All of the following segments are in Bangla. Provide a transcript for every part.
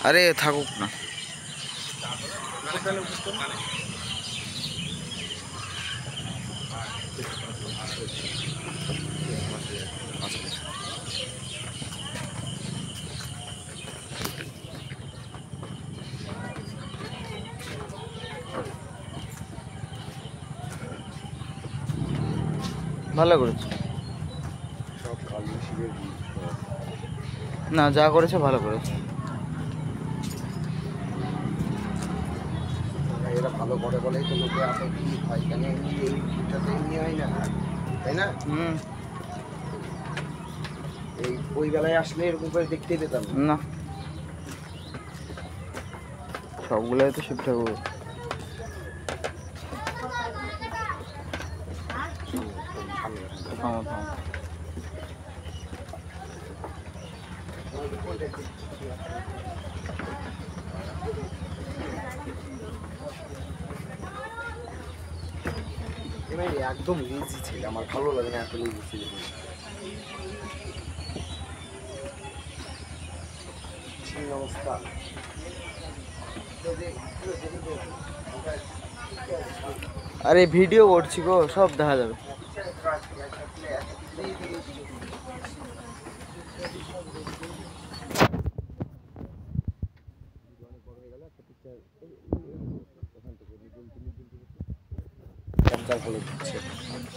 আরে থাকুক না। ভালো করেছে, না যা করেছে ভালো করেছে। এরা ভালো করে বলেই তো লোকে এত ভিড় হয়, কেন এমনি এই ভিড়টাতে এমনি হয় না, তাই না? এই ওই বেলায় আসলে এরকম করে দেখতেই পেতাম না, সবগুলাই তো শিব ঠাকুর। থামো থামো। একদম লেজি ছিল, আমার ভালো লাগে না এত লেজি ছিল। অবস্থা আরে ভিডিও করছি গো, সব দেখা যাবে।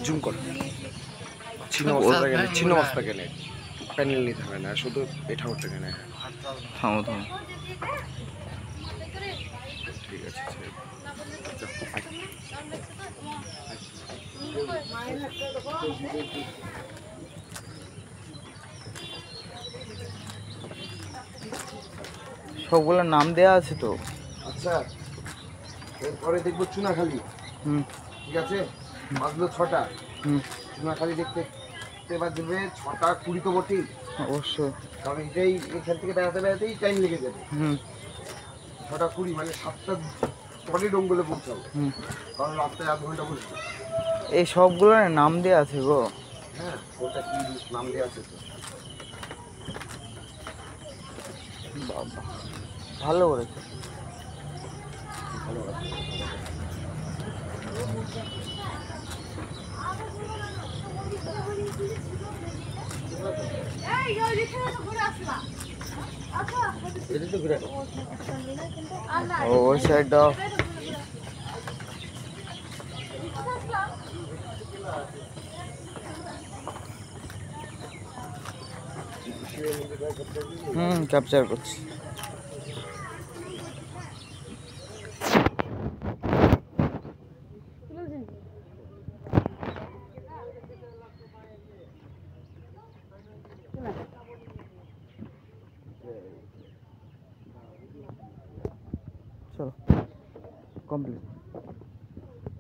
জুম কর, ছিন্ন অবস্থা গেলে ছিন্ন অবস্থা গেলে প্যানেল নিতে হবে না, শুধু এই ঠাকুরটা কেনে। থামো থামো। ঠিক আছে, সবগুলোর নাম দেয়া আছে তো। আচ্ছা এরপরে দেখবো চুনাখালি। ঠিক আছে, বাজলো 6টা। চুনাখালি দেখতে বাজবে 6টা 20 তো বটেই অবশ্যই, কারণ এটাই এখান থেকে বেড়াতে বেড়াতেই টাইম লেগে যাবে। 6টা 20 মানে 7টা পরে ডোঙ্গলে পৌঁছাবো, কারণ রাস্তায় 1 ঘন্টা বসবো। এই সবগুলোর নাম দেয়া আছে গো। হ্যাঁ, ওটা কি নাম দেওয়া আছে তো। বাবা ভালো করেছে। ভালো আছে। ওই সাইডটা ক্যাপচার করছি। চলো কমপ্লিট।